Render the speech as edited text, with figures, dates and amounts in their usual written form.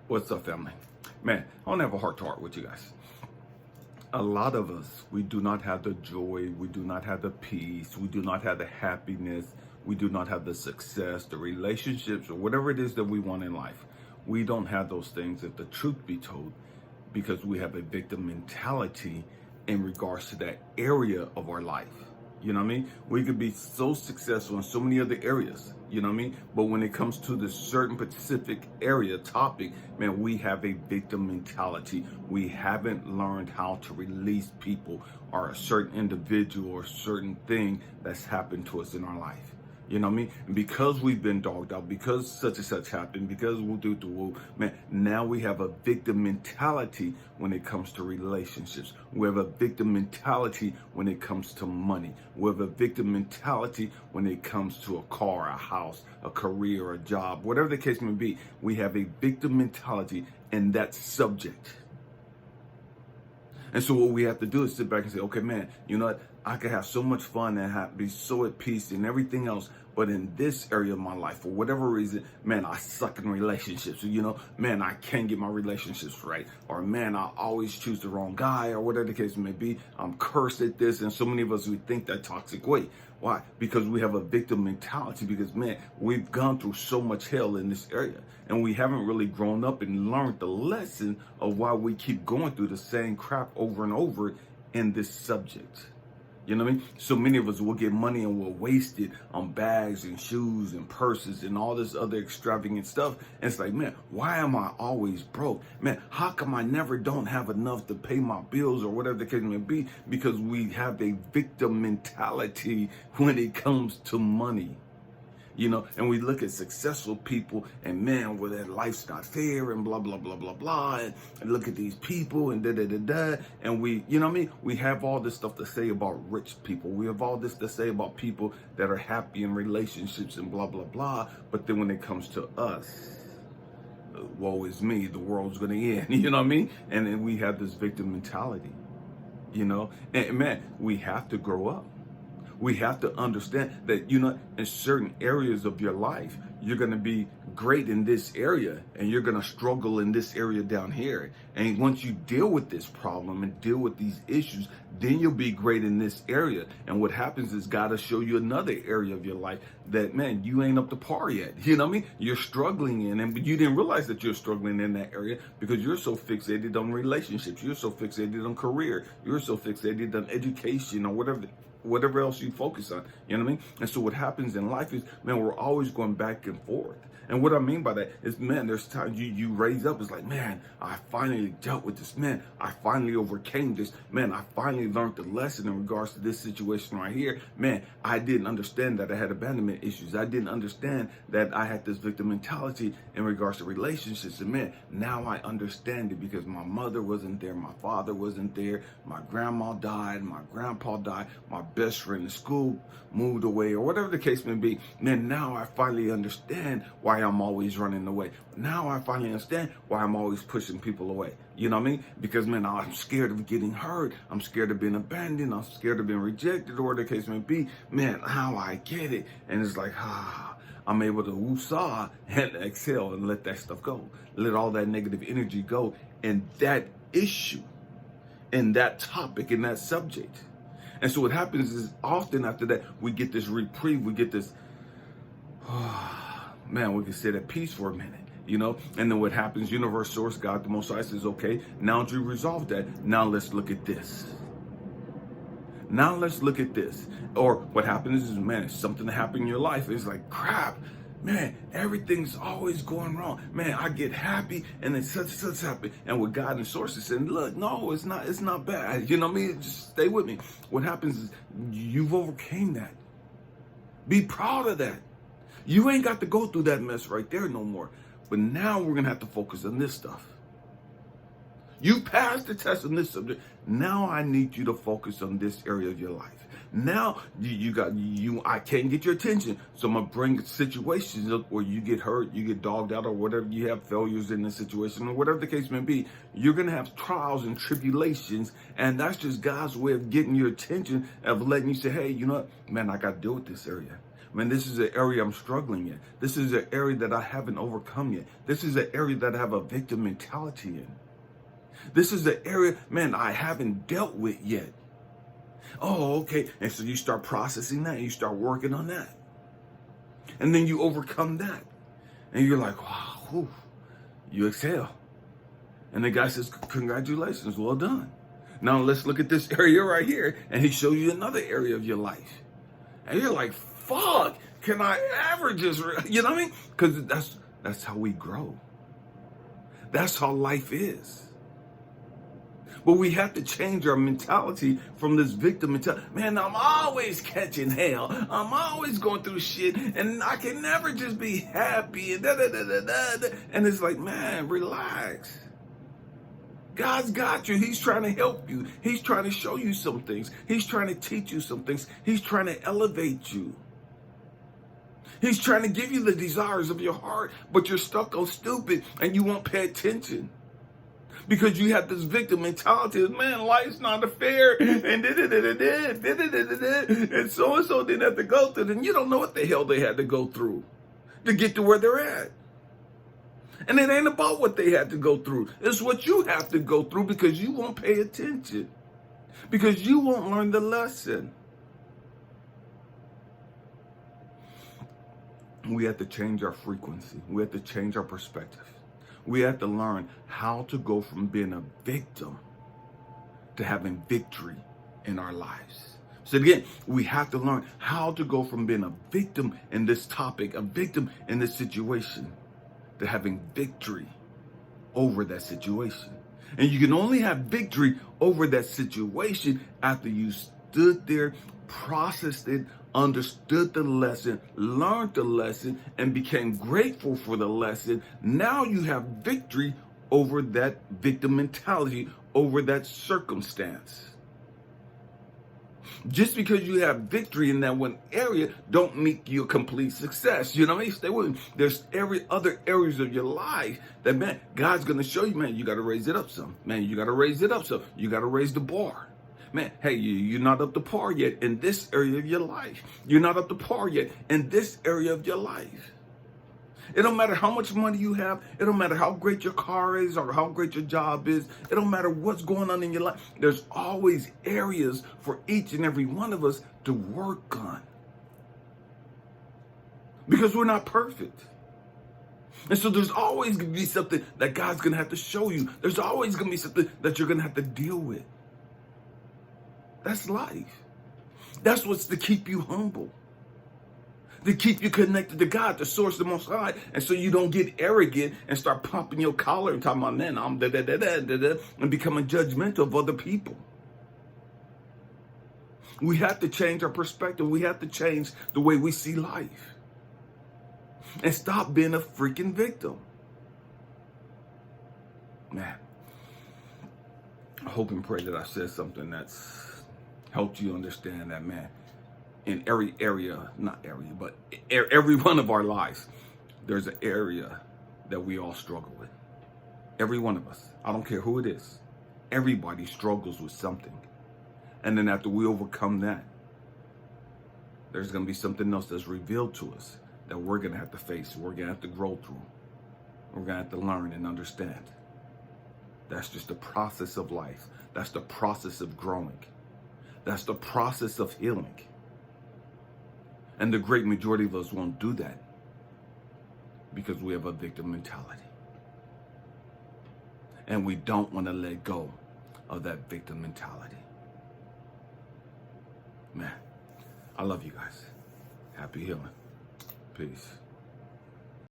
What's up, family? Man, I want to have a heart to heart with you guys. A lot of us, we do not have the joy, we do not have the peace, we do not have the happiness, we do not have the success, the relationships, or whatever it is that we want in life. We don't have those things, if the truth be told, because we have a victim mentality in regards to that area of our life. You know what I mean? We could be so successful in so many other areas, you know what I mean? But when it comes to this certain specific area, topic, man, we have a victim mentality. We haven't learned how to release people or a certain individual or certain thing that's happened to us in our life. You know what I mean? And because we've been dogged out, because such and such happened, because we'll do the woo, man, now we have a victim mentality when it comes to relationships. We have a victim mentality when it comes to money. We have a victim mentality when it comes to a car, a house, a career, a job, whatever the case may be. We have a victim mentality in that subject. And so what we have to do is sit back and say, okay, man, you know what? I could have so much fun and be so at peace and everything else. But in this area of my life, for whatever reason, man, I suck in relationships. You know, man, I can't get my relationships right. Or man, I always choose the wrong guy, or whatever the case may be. I'm cursed at this. And so many of us, we think that toxic way. Why? Because we have a victim mentality, because man, we've gone through so much hell in this area, and we haven't really grown up and learned the lesson of why we keep going through the same crap over and over in this subject. You know what I mean? So many of us will get money and we'll waste it on bags and shoes and purses and all this other extravagant stuff. And it's like, man, why am I always broke? Man, how come I never don't have enough to pay my bills or whatever the case may be? Because we have a victim mentality when it comes to money. You know, and we look at successful people and man, well, their life's not fair and blah, blah, blah, blah, blah. And look at these people and da, da, da, da. And we, you know what I mean? We have all this stuff to say about rich people. We have all this to say about people that are happy in relationships and blah, blah, blah. But then when it comes to us, woe is me, the world's going to end. You know what I mean? And then we have this victim mentality, you know, and man, we have to grow up. We have to understand that, you know, in certain areas of your life, you're going to be great in this area and you're going to struggle in this area down here. And once you deal with this problem and deal with these issues, then you'll be great in this area. And what happens is God will show you another area of your life that, man, you ain't up to par yet. You know what I mean? You're struggling in, and but you didn't realize that you're struggling in that area because you're so fixated on relationships. You're so fixated on career. You're so fixated on education or whatever else you focus on, you know what I mean? And so what happens in life is, man, we're always going back and forth. And what I mean by that is, man, there's times you raise up, it's like, man, I finally dealt with this. Man, I finally overcame this. Man, I finally learned the lesson in regards to this situation right here. Man, I didn't understand that I had abandonment issues. I didn't understand that I had this victim mentality in regards to relationships. And man, now I understand it because my mother wasn't there. My father wasn't there. My grandma died. My grandpa died. My best friend in school moved away, or whatever the case may be. Man, now I finally understand why I'm always running away. Now I finally understand why I'm always pushing people away. You know what I mean? Because, man, I'm scared of getting hurt. I'm scared of being abandoned. I'm scared of being rejected, or whatever the case may be. Man, how I get it. And it's like, I'm able to woosah and exhale and let that stuff go. Let all that negative energy go in that issue, in that topic, in that subject. And so what happens is often after that, we get this reprieve. We get this, man, we can sit at peace for a minute, you know? And then what happens, universe, source, God, the Most High says, okay, now that you resolve that, now let's look at this. Now let's look at this. Or what happens is, man, something happened in your life. It's like, crap, man, everything's always going wrong. Man, I get happy and then such happen. And with God and sources saying, look, no, it's not bad. You know what I mean? Just stay with me. What happens is you've overcame that. Be proud of that. You ain't got to go through that mess right there no more. But now we're going to have to focus on this stuff. You passed the test on this subject. Now I need you to focus on this area of your life. Now I can't get your attention. So I'm going to bring situations up where you get hurt, you get dogged out, or whatever, you have failures in the situation, or whatever the case may be. You're going to have trials and tribulations. And that's just God's way of getting your attention, of letting you say, hey, you know what, man, I got to deal with this area. Man, this is an area I'm struggling in. This is an area that I haven't overcome yet. This is an area that I have a victim mentality in. This is the area, man, I haven't dealt with yet. Oh, okay. And so you start processing that. And you start working on that. And then you overcome that. And you're like, wow, whew. You exhale. And the guy says, congratulations, well done. Now let's look at this area right here. And he shows you another area of your life. And you're like, fuck, can I ever just, you know what I mean? Because that's how we grow. That's how life is. But we have to change our mentality from this victim mentality. Man, I'm always catching hell. I'm always going through shit, and I can never just be happy. And And it's like, man, relax. God's got you. He's trying to help you. He's trying to show you some things. He's trying to teach you some things. He's trying to elevate you. He's trying to give you the desires of your heart, but you're stuck on stupid and you won't pay attention. Because you have this victim mentality of, man, life's not fair, and so didn't have to go through it, and you don't know what the hell they had to go through to get to where they're at. And it ain't about what they had to go through. It's what you have to go through because you won't pay attention. Because you won't learn the lesson. We have to change our frequency. We have to change our perspective. We have to learn how to go from being a victim to having victory in our lives. So again, we have to learn how to go from being a victim in this topic, a victim in this situation, to having victory over that situation. And you can only have victory over that situation after you stood there, processed it, understood the lesson, learned the lesson, and became grateful for the lesson. Now you have victory over that victim mentality, over that circumstance. Just because you have victory in that one area don't make you a complete success. You know what I mean? Stay with me. There's every other areas of your life that, man, God's going to show you, man, you got to raise it up some. Man, you got to raise it up some. You got to raise the bar. Man, hey, you're not up to par yet in this area of your life. You're not up to par yet in this area of your life. It don't matter how much money you have. It don't matter how great your car is or how great your job is. It don't matter what's going on in your life. There's always areas for each and every one of us to work on. Because we're not perfect. And so there's always going to be something that God's going to have to show you. There's always going to be something that you're going to have to deal with. That's life. That's what's to keep you humble. To keep you connected to God, the source, the Most High. And so you don't get arrogant and start pumping your collar and talking about, man, I'm and becoming judgmental of other people. We have to change our perspective. We have to change the way we see life. And stop being a freaking victim. Man, I hope and pray that I said something that's helped you understand that, man, in every area, not area, but every one of our lives, there's an area that we all struggle with. Every one of us. I don't care who it is. Everybody struggles with something. And then after we overcome that, there's going to be something else that's revealed to us that we're going to have to face. We're going to have to grow through. We're going to have to learn and understand. That's just the process of life. That's the process of growing. That's the process of healing. And the great majority of us won't do that because we have a victim mentality. And we don't want to let go of that victim mentality. Man, I love you guys. Happy healing. Peace.